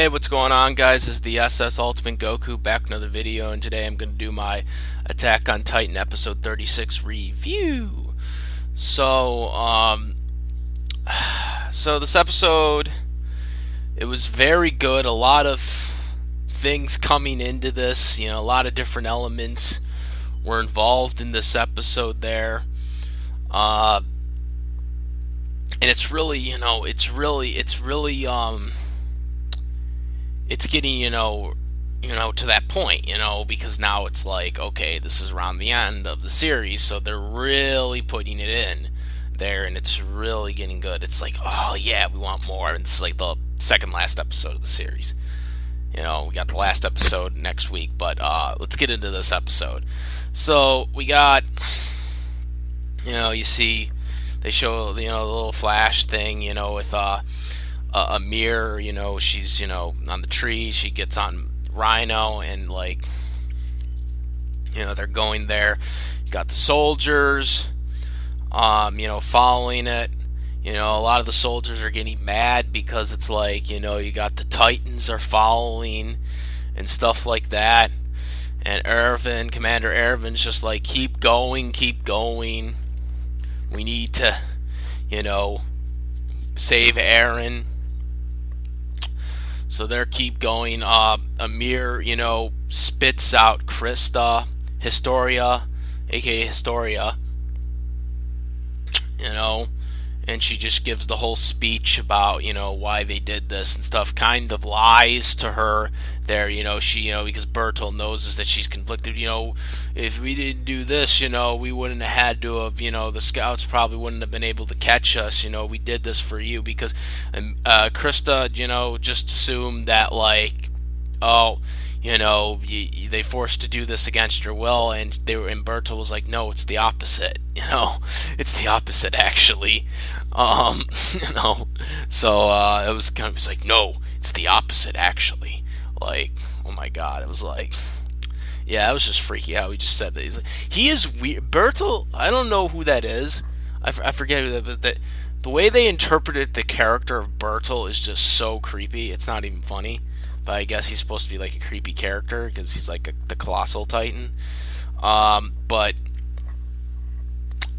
Hey, what's going on, guys? This is the SS Ultimate Goku back with another video, and today I'm going to do my Attack on Titan episode 36 review. So, so this episode, it was very good. A lot of things coming into this, a lot of different elements were involved in this episode there. And it's really, it's getting, to that point, because now it's like, okay, this is around the end of the series, so they're really putting it in there, and it's really getting good. It's like, oh yeah, we want more. And it's like the second last episode of the series. We got the last episode next week, but let's get into this episode. So we got, you see, they show, the little flash thing, with a mirror, she's, on the tree, she gets on Rhino, and like, they're going there. You got the soldiers, following it. A lot of the soldiers are getting mad because it's like, you got the Titans are following and stuff like that. And Erwin, Commander Erwin's just like, keep going, keep going. We need to, save Eren. So they keep going. Amir, spits out Krista, Historia, aka Historia, and she just gives the whole speech about, why they did this and stuff, kind of lies to her there, she, because Bertolt knows that she's conflicted, if we didn't do this, we wouldn't have had to have, the scouts probably wouldn't have been able to catch us, we did this for you, because Krista, just assumed that, like, oh, they forced to do this against your will, and Bertolt was like, no, it's the opposite, it's the opposite, actually, so, it was kind of, it's like, no, it's the opposite, actually, like, oh my god, it was like, yeah, it was just freaky how he just said that. He's like, he is weird. Bertolt, I don't know who that is. I forget who that is. But the way they interpreted the character of Bertolt is just so creepy. It's not even funny. But I guess he's supposed to be like a creepy character because he's like the Colossal Titan. But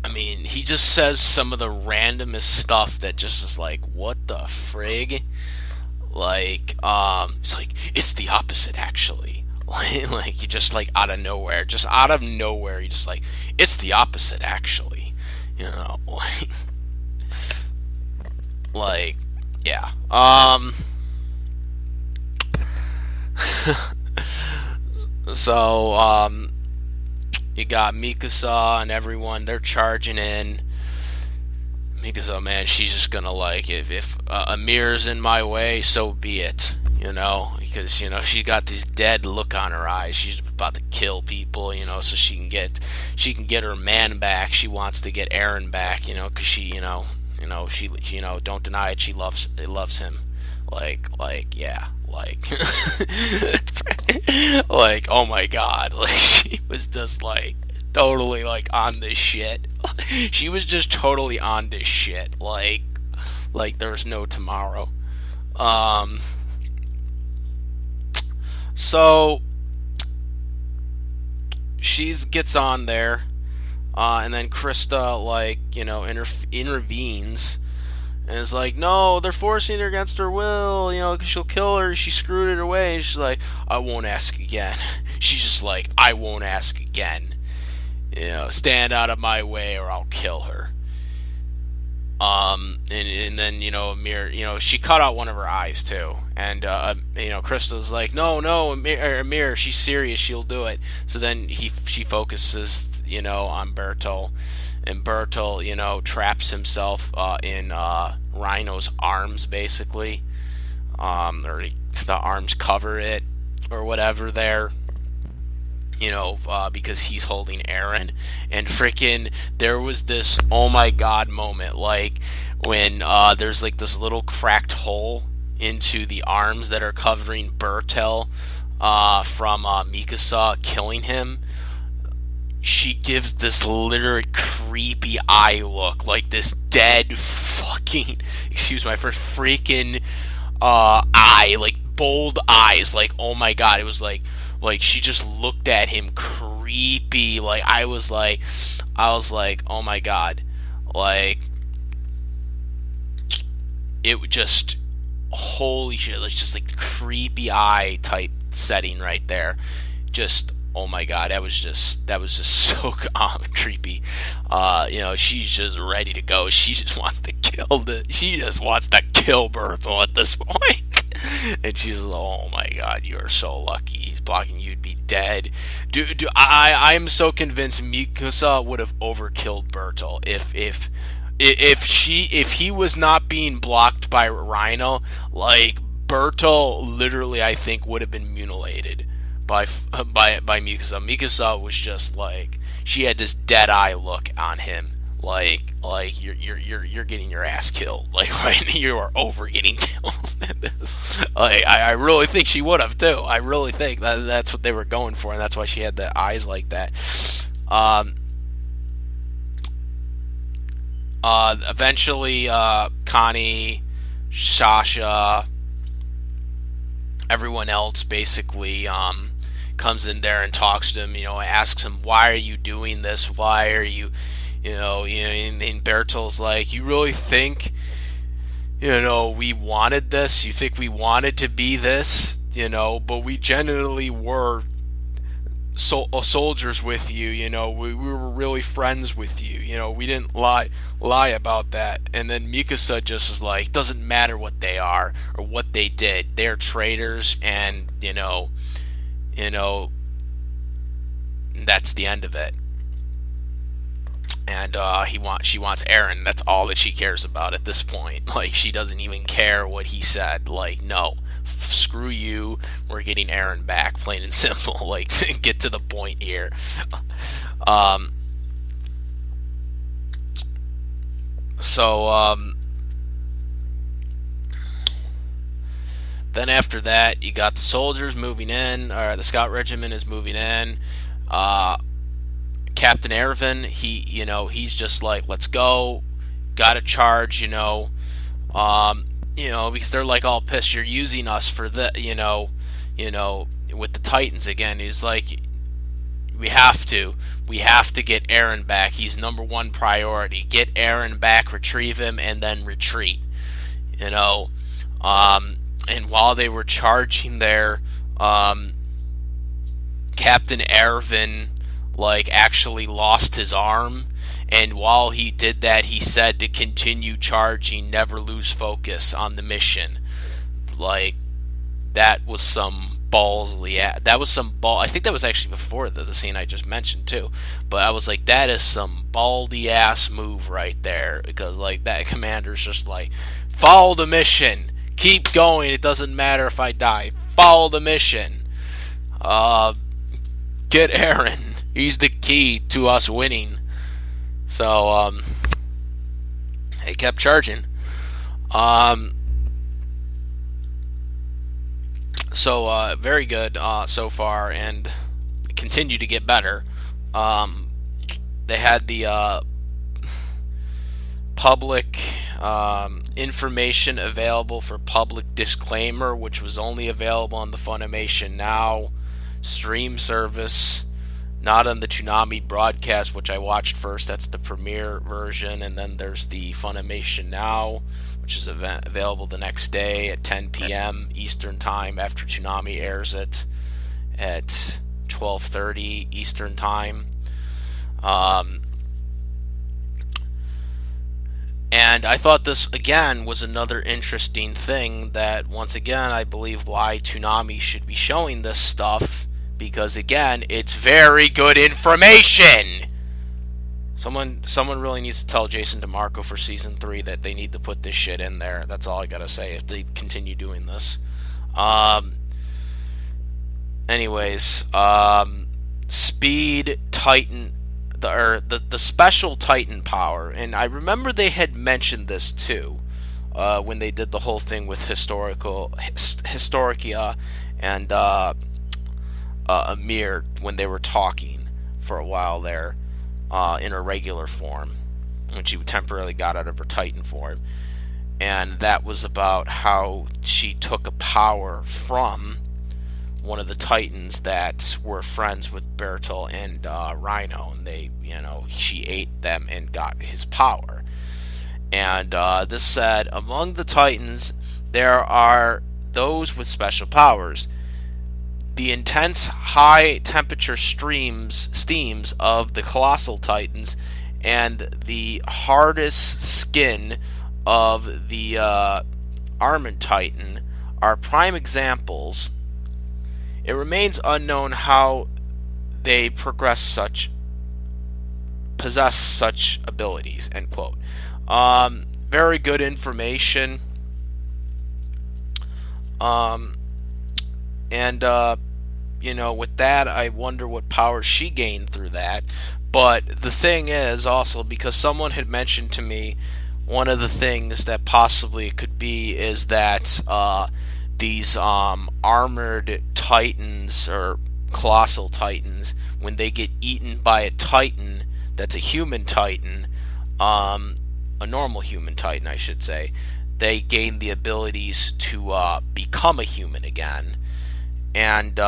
I mean, he just says some of the randomest stuff that just is like, what the frig? Like, it's like, it's the opposite, actually. Like, you just, like, out of nowhere, you just, like, it's the opposite, actually, like, yeah, so, you got Mikasa and everyone, they're charging in. Mikasa, man, she's just gonna, like, if Amir's in my way, so be it, because, she got this dead look on her eyes. She's about to kill people, so she can get her man back. She wants to get Eren back, because she, she, don't deny it, she loves him. Like, yeah, like, like, oh my god, like, she was just, like, totally, like, on this shit. She was just totally on this shit, like there's no tomorrow. So she gets on there, and then Krista, like, intervenes, and is like, no, they're forcing her against her will, because she'll kill her. She screwed it away. And she's like, I won't ask again. She's just like, I won't ask again. Stand out of my way or I'll kill her. And then, Amir, she cut out one of her eyes too. And, Crystal's like, no, Amir, she's serious, she'll do it. So then she focuses, on Bertolt. And Bertolt, traps himself, in, Rhino's arms, basically. Or the arms cover it, or whatever there. Because he's holding Eren, and freaking, there was this oh my god moment, like, when, there's, like, this little cracked hole into the arms that are covering Bertolt, from, Mikasa killing him. She gives this literally creepy eye look, like this dead fucking, excuse my first, freaking, eye, like, bold eyes. Like, oh my god, it was like she just looked at him creepy. Like I was like, oh my god, like it just holy shit, it's just like creepy eye type setting right there. Just oh my god, that was just so creepy. She's just ready to go. She just wants to she just wants to kill Bertel at this point. And she's like, oh my god, you are so lucky. He's blocking you, you'd be dead. I'm so convinced Mikasa would have overkilled Bertel if he was not being blocked by Rhino. Like, Berto literally, I think, would have been mutilated by Mikasa. Mikasa was just like, she had this dead eye look on him, like you're getting your ass killed, like right, you are over getting killed. Like I really think she would have too. I really think that's what they were going for, and that's why she had the eyes like that. Eventually, Connie, Sasha, everyone else basically comes in there and talks to him. Asks him, "Why are you doing this? Why are you, And Bertel's like, "You really think, we wanted this? You think we wanted to be this? But we genuinely were." Soldiers with you, we were really friends with you, we didn't lie about that. And then Mikasa just is like, doesn't matter what they are or what they did, they're traitors, and that's the end of it. And she wants Eren. That's all that she cares about at this point. Like, she doesn't even care what he said. Like, no, screw you, we're getting Eren back, plain and simple. Like, get to the point here. Then after that, you got the soldiers moving in, or the scout regiment is moving in. Captain Erwin, he's just like, let's go, gotta charge, because they're like all pissed. You're using us for the, with the Titans again. He's like, we have to get Eren back. He's number one priority. Get Eren back, retrieve him, and then retreat. And while they were charging there, Captain Erwin actually lost his arm. And while he did that, he said to continue charging, never lose focus on the mission. Like, that was some ballsy. That was some ball. I think that was actually before the scene I just mentioned too. But I was like, that is some baldy ass move right there, because that commander's just like, follow the mission, keep going. It doesn't matter if I die. Follow the mission. Get Eren. He's the key to us winning. So, he kept charging. Very good so far, and continue to get better. They had the public information available for public disclaimer, which was only available on the FunimationNow stream service. Not on the Toonami broadcast, which I watched first. That's the premiere version. And then there's the FunimationNow, which is available the next day at 10 p.m. Eastern Time, after Toonami airs it at 12:30 Eastern Time. And I thought this, again, was another interesting thing that, once again, I believe why Toonami should be showing this stuff. Because, again, it's very good information. Someone really needs to tell Jason DeMarco for Season 3 that they need to put this shit in there. That's all I gotta say if they continue doing this. Anyways, Speed Titan, the special Titan power. And I remember they had mentioned this, too, when they did the whole thing with Historicia and Amir, when they were talking for a while there in her regular form, when she temporarily got out of her Titan form. and that was about how she took a power from one of the Titans that were friends with Bertel and Rhino, and she ate them and got his power. And this said, among the Titans, there are those with special powers. The intense high temperature steams of the colossal Titans and the hardest skin of the armored Titan are prime examples. It remains unknown how they possess such abilities. End quote. Very good information. With that, I wonder what power she gained through that. But the thing is also, because someone had mentioned to me, one of the things that possibly it could be is that these armored titans or colossal titans, when they get eaten by a titan that's a human titan, a normal human titan, I should say, they gain the abilities to become a human again. And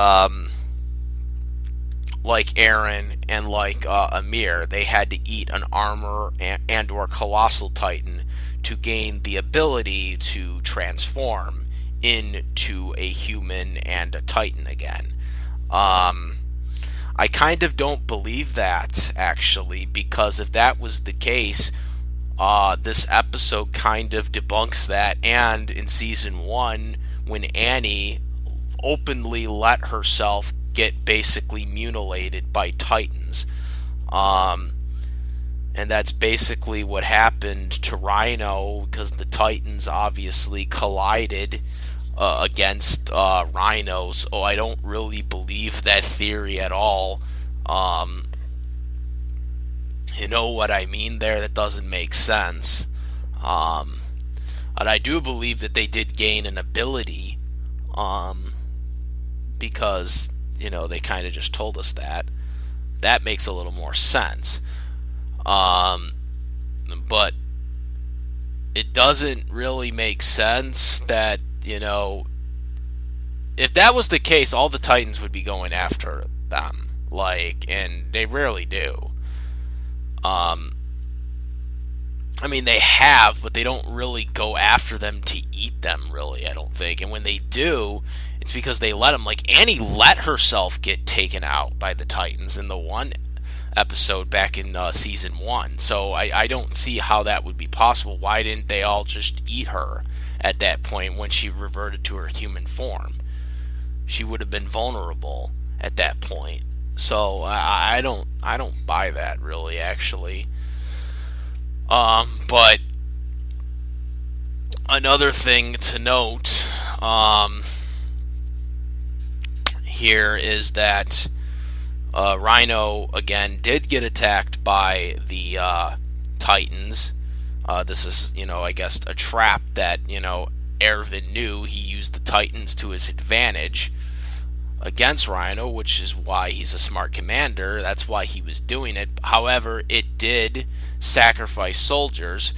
like Eren and like Amir, they had to eat an armor and or colossal titan to gain the ability to transform into a human and a titan again. I kind of don't believe that, actually, because if that was the case, this episode kind of debunks that. And in season 1, when Annie openly let herself get basically mutilated by titans, and that's basically what happened to Rhino, because the titans obviously collided against Rhinos. Oh, I don't really believe that theory at all. You know what I mean there? That doesn't make sense. But I do believe that they did gain an ability, because they kind of just told us that. That makes a little more sense. But it doesn't really make sense that, if that was the case, all the Titans would be going after them. And they rarely do. They have, but they don't really go after them to eat them, really, I don't think. And when they do, it's because they let them. Like, Annie let herself get taken out by the Titans in the one episode back in season 1. So I don't see how that would be possible. Why didn't they all just eat her at that point when she reverted to her human form? She would have been vulnerable at that point. So I don't buy that, really, actually. But another thing to note here is that Rhino again did get attacked by the Titans. This is, I guess, a trap that Erwin knew. He used the Titans to his advantage against Rhino, which is why he's a smart commander. That's why he was doing it. However, it did sacrifice soldiers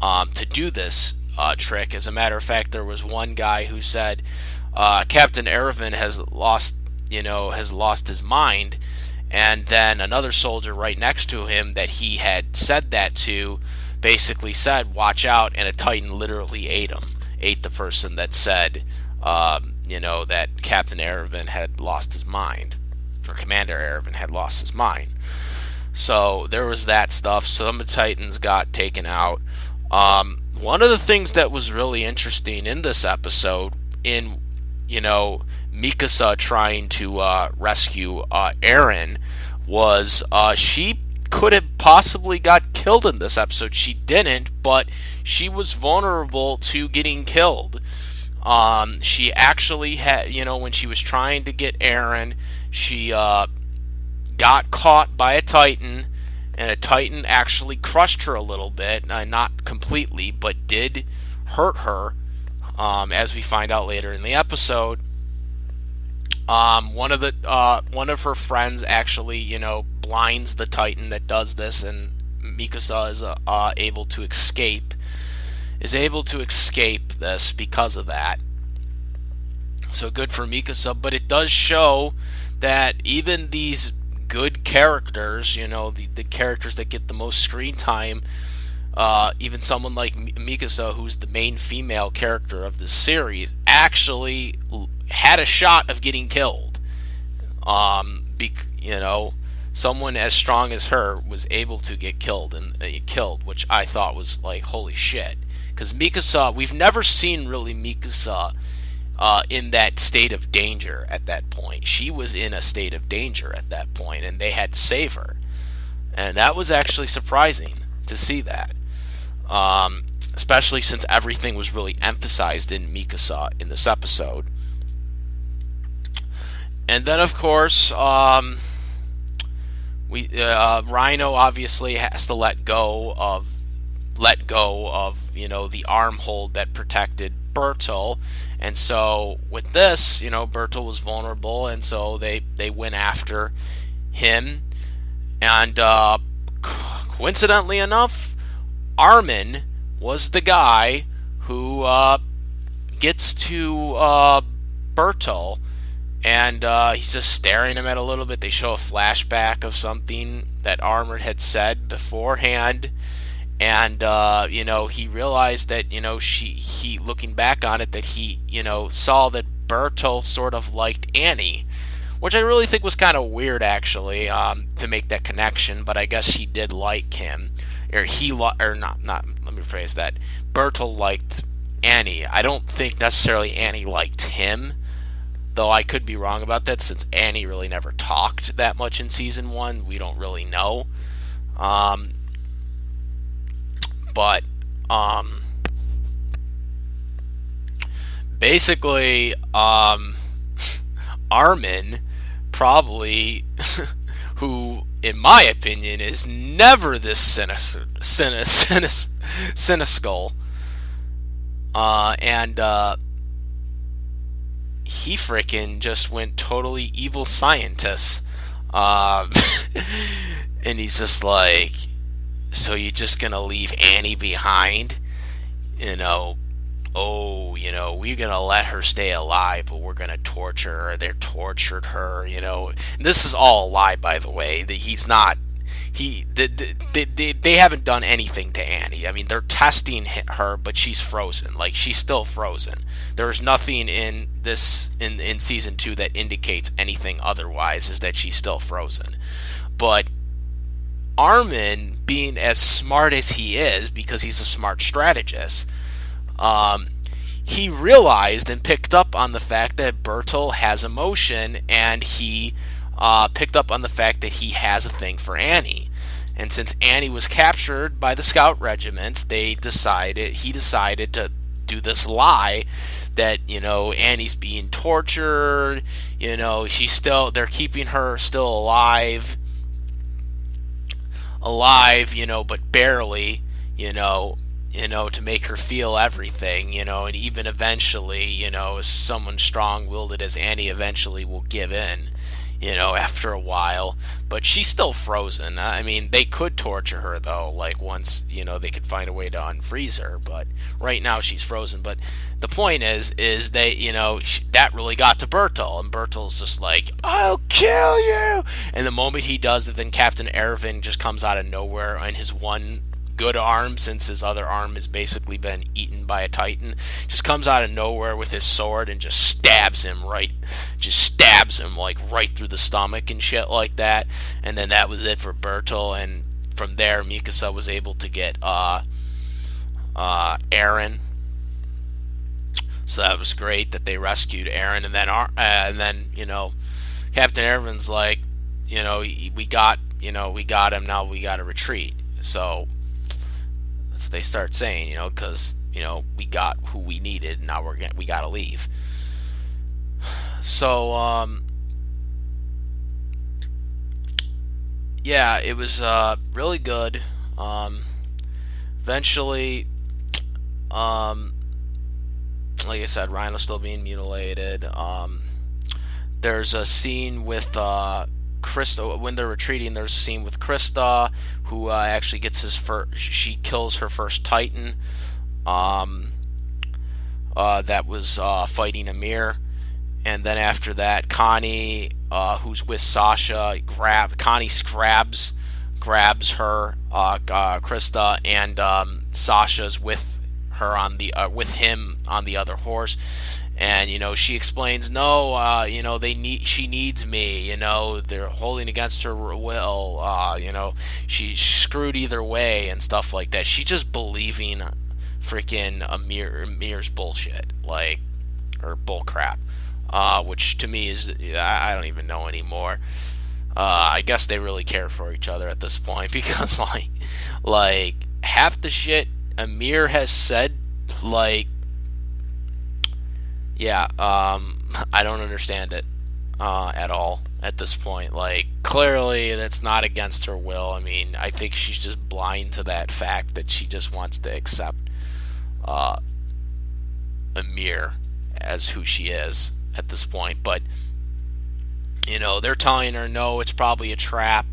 to do this trick. As a matter of fact, there was one guy who said Captain Erwin has lost his mind, and then another soldier right next to him that he had said that to basically said, "Watch out!" And a Titan literally ate the person that said that Captain Erwin had lost his mind, or Commander Erwin had lost his mind. So there was that stuff. Some of the Titans got taken out. One of the things that was really interesting in this episode, in Mikasa trying to rescue Eren, was she could have possibly got killed in this episode. She didn't, but she was vulnerable to getting killed. She actually had, when she was trying to get Eren, she got caught by a Titan, and a Titan actually crushed her a little bit, not completely, but did hurt her, as we find out later in the episode. One of her friends actually, blinds the Titan that does this, and Mikasa is able to escape. is able to escape this because of that. So good for Mikasa, but it does show that even these good characters, the characters that get the most screen time, even someone like Mikasa, who's the main female character of the series, actually had a shot of getting killed. Someone as strong as her was able to get killed, which I thought was like holy shit. Because Mikasa, we've never seen really Mikasa in that state of danger at that point. She was in a state of danger at that point, and they had to save her, and that was actually surprising to see that. Especially since everything was really emphasized in Mikasa in this episode. And then, of course, Rhino obviously has to let go of the arm hold that protected Bertel, and so with this, Bertel was vulnerable, and so they went after him, and coincidentally enough, Armin was the guy who gets to Bertel, and he's just staring him at a little bit. They show a flashback of something that Armin had said beforehand, and he realized that he looking back on it, that he saw that Bertel sort of liked Annie, which I really think was kind of weird actually, to make that connection. But I guess she did like him, or not. Let me rephrase that. Bertel liked Annie. I don't think necessarily Annie liked him, though I could be wrong about that, since Annie really never talked that much in season 1. We don't really know. But basically, Armin probably, who in my opinion is never this cynical, and he freaking just went totally evil scientist, and he's just like, so you're just gonna leave Annie behind? We're gonna let her stay alive, but we're gonna torture her. They tortured her, And this is all a lie, by the way. He's not. They haven't done anything to Annie. I mean, they're testing her, but she's frozen. Like, she's still frozen. There's nothing in this in season 2 that indicates anything otherwise. Is that she's still frozen, but Armin, being as smart as he is, because he's a smart strategist, he realized and picked up on the fact that Bertel has emotion, and he picked up on the fact that he has a thing for Annie. And since Annie was captured by the scout regiments, he decided to do this lie that, Annie's being tortured, they're keeping her still alive, but barely, to make her feel everything, and even eventually, as someone strong-willed as Annie eventually will give in, after a while, but she's still frozen. I mean, they could torture her, though, like, once, they could find a way to unfreeze her, but right now she's frozen. But the point is they, that really got to Bertel, and Bertel's just like, I'll kill you! And the moment he does it, then Captain Erwin just comes out of nowhere on his one good arm, since his other arm has basically been eaten by a titan, just comes out of nowhere with his sword and just stabs him like right through the stomach and shit like that. And then that was it for Bertel, and from there Mikasa was able to get Eren. So that was great that they rescued Eren, and then Captain Erwin's like, we got him, now we got to retreat. So that's what they start saying, because we got who we needed, now we got to leave. So yeah, it was really good. Eventually, like I said, Rhino's still being mutilated. There's a scene with Krista when they're retreating. There's a scene with Krista, who actually gets she kills her first Titan. um, that was fighting Amir. And then after that, Connie, who's with Sasha, Connie grabs her, Krista, and Sasha's with her on the with him on the other horse. And she explains, no, she needs me. They're holding against her will. She's screwed either way and stuff like that. She's just believing freaking Amir's bullshit, like, or bullcrap. Which to me is, I don't even know anymore. I guess they really care for each other at this point because like half the shit Amir has said, like, yeah, I don't understand it at all at this point. Like, clearly that's not against her will. I mean, I think she's just blind to that fact that she just wants to accept uh, Amir as who she is at this point. But they're telling her no, it's probably a trap,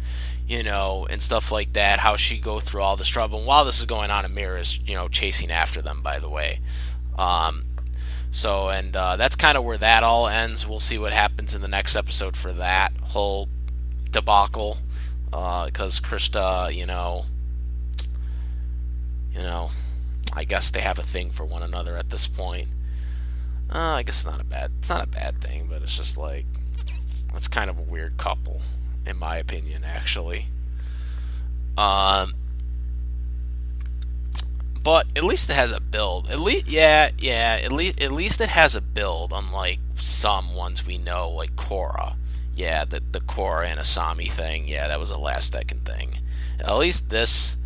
and stuff like that. How she go through all this trouble, and while this is going on, Amir is chasing after them, by the way. And that's kind of where that all ends. We'll see what happens in the next episode for that whole debacle, because Krista, I guess they have a thing for one another at this point. I guess it's not a bad thing, but it's just like, it's kind of a weird couple, in my opinion, actually. But at least it has a build. At least it has a build, unlike some ones we know, like Korra. Yeah, the Korra and Asami thing. Yeah, that was a last second thing. At least this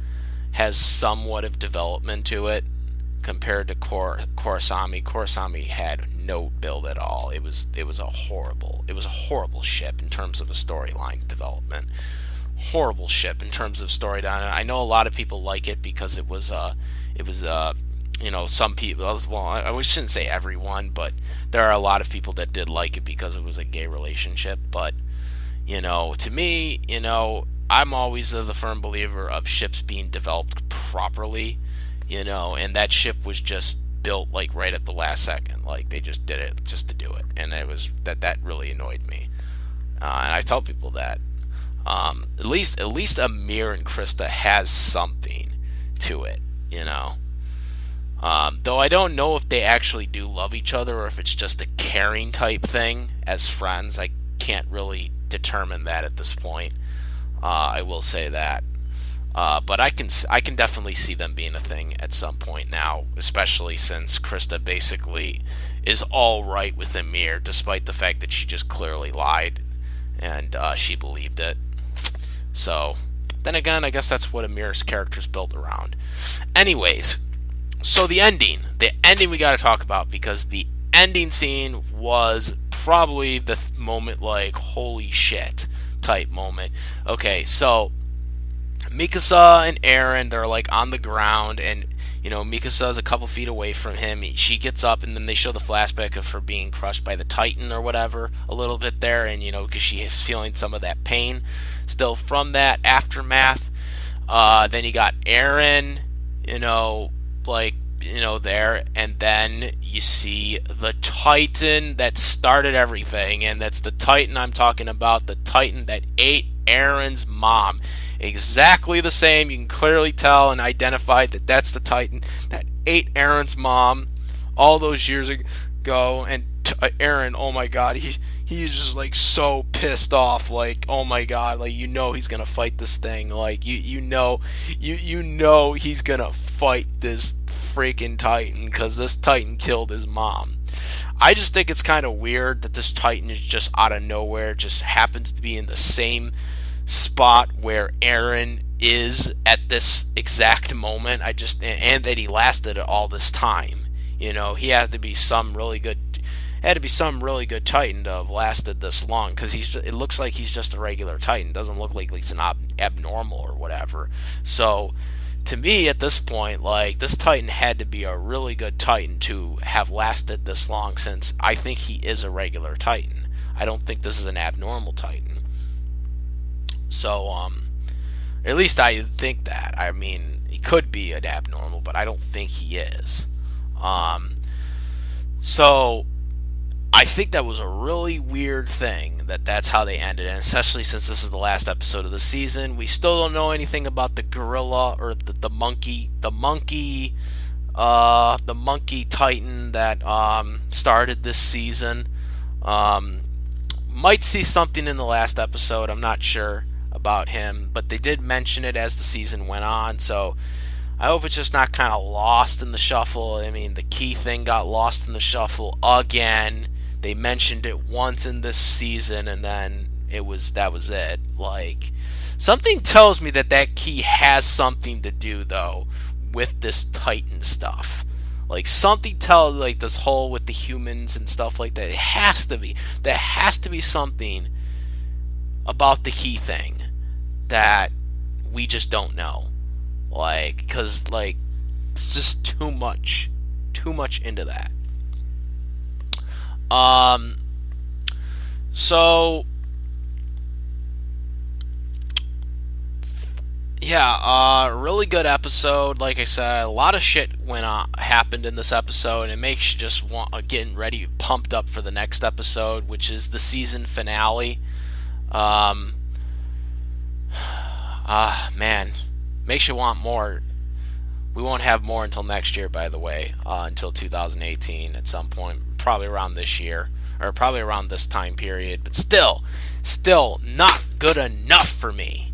has somewhat of development to it compared to Korasami. Korasami had no build at all. It was a horrible ship in terms of a storyline development. Horrible ship in terms of storyline. I know a lot of people like it because it was some people, well, I shouldn't say everyone, but there are a lot of people that did like it because it was a gay relationship. But to me, I'm always the firm believer of ships being developed properly, and that ship was just built like right at the last second. Like, they just did it just to do it, and it was that really annoyed me. And I tell people that at least Amir and Krista has something to it, Though I don't know if they actually do love each other or if it's just a caring type thing as friends. I can't really determine that at this point. I will say that. But I can definitely see them being a thing at some point now, especially since Krista basically is all right with Amir, despite the fact that she just clearly lied and she believed it. So, then again, I guess that's what Amir's character is built around. Anyways, so the ending we got to talk about, because the ending scene was probably the moment, like, holy shit type moment. Okay, so Mikasa and Eren, they're like on the ground, and Mikasa's a couple feet away from him. She gets up, and then they show the flashback of her being crushed by the Titan or whatever a little bit there, and because she is feeling some of that pain still from that aftermath. Then you got Eren, there, and then you see the Titan that started everything, and that's the Titan I'm talking about, the Titan that ate Eren's mom. Exactly the same. You can clearly tell and identify that that's the Titan that ate Eren's mom all those years ago. And Eren, oh my god, he's just like so pissed off. Like, oh my god, like, he's gonna fight this thing. Like, you know he's gonna fight this freaking Titan, because this Titan killed his mom. I just think it's kind of weird that this Titan is just out of nowhere, just happens to be in the same spot where Eren is at this exact moment. And that he lasted all this time. He had to be some really good Titan to have lasted this long, because it looks like he's just a regular Titan. Doesn't look like he's an abnormal or whatever. So to me, at this point, like, this Titan had to be a really good Titan to have lasted this long, since I think he is a regular Titan. I don't think this is an abnormal Titan. So, at least I think that. I mean, He could be an abnormal, but I don't think he is. Um, so I think that was a really weird thing that that's how they ended, and especially since this is the last episode of the season, we still don't know anything about the gorilla or the monkey, the monkey titan that started this season. Might see something in the last episode. I'm not sure about him, but they did mention it as the season went on, so I hope it's just not kind of lost in the shuffle. I mean, the key thing got lost in the shuffle again. They mentioned it once in this season, and then that was it. Like, something tells me that that key has something to do, though, with this Titan stuff. Like, something tells, like, this whole with the humans and stuff like that. It has to be. There has to be something about the key thing that we just don't know. Like, because, like, it's just too much into that. So yeah, really good episode. Like I said, a lot of shit happened in this episode, and it makes you just want getting ready, pumped up for the next episode, which is the season finale. Man, makes you want more. We won't have more until next year, by the way, until 2018 at some point, probably around this year, or probably around this time period, but still not good enough for me.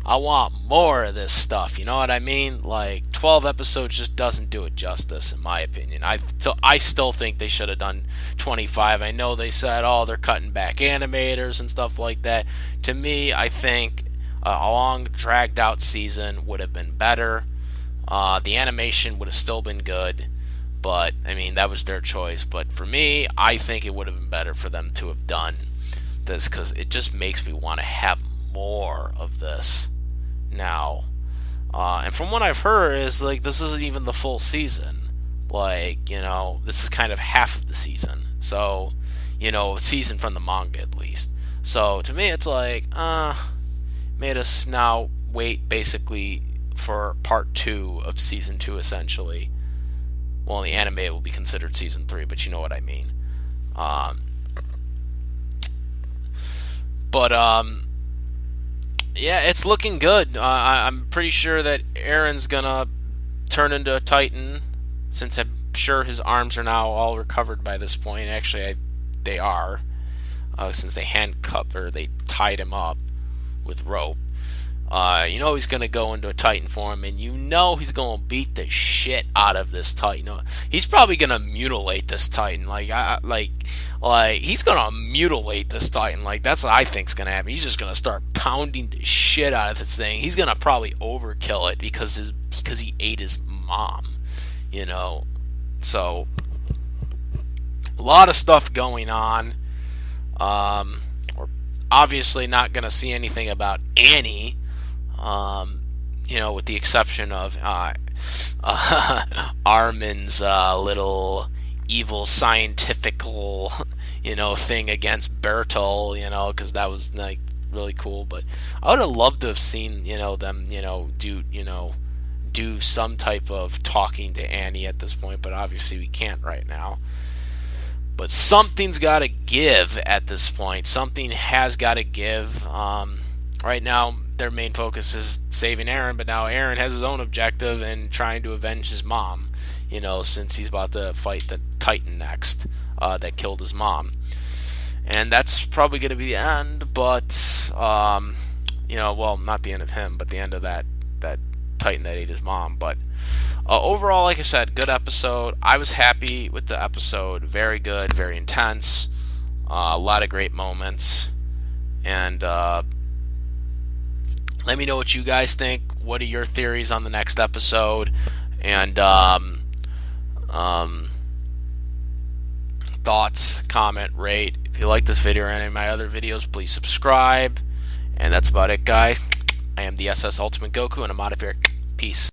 I want more of this stuff, you know what I mean? Like, 12 episodes just doesn't do it justice, in my opinion. I still think they should have done 25. I know they said, oh, they're cutting back animators and stuff like that. To me, I think a long, dragged-out season would have been better. The animation would have still been good, but, I mean, that was their choice. But for me, I think it would have been better for them to have done this, because it just makes me want to have more of this now. And from what I've heard is, like, this isn't even the full season. Like, you know, this is kind of half of the season. So, you know, season from the manga at least. So to me, it's like, made us now wait basically for part 2 of season 2 essentially. Well, in the anime it will be considered season 3, but you know what I mean. Yeah, it's looking good. I'm pretty sure that Eren's gonna turn into a Titan, since I'm sure his arms are now all recovered by this point. Actually, they are, since they they tied him up with rope. You know he's gonna go into a Titan form, and you know he's gonna beat the shit out of this Titan. He's probably gonna mutilate this Titan. Like he's gonna mutilate this Titan. Like, that's what I think's gonna happen. He's just gonna start pounding the shit out of this thing. He's gonna probably overkill it because he ate his mom. You know, so a lot of stuff going on. We're obviously not gonna see anything about Annie. You know, with the exception of Armin's little evil scientifical, you know, thing against Bertel, you know, because that was, like, really cool. But I would have loved to have seen, you know, them, you know, do some type of talking to Annie at this point, but obviously we can't right now. But something's got to give at this point. Something has got to give. Right now, their main focus is saving Eren, but now Eren has his own objective and trying to avenge his mom, you know, since he's about to fight the Titan next that killed his mom. And that's probably going to be the end, but, you know, well, not the end of him, but the end of that Titan that ate his mom. But overall, like I said, good episode. I was happy with the episode. Very good, very intense. A lot of great moments. And let me know what you guys think. What are your theories on the next episode? And thoughts, comment, rate. If you like this video or any of my other videos, please subscribe. And that's about it, guys. I am the SS Ultimate Goku, and I'm out of here. Peace.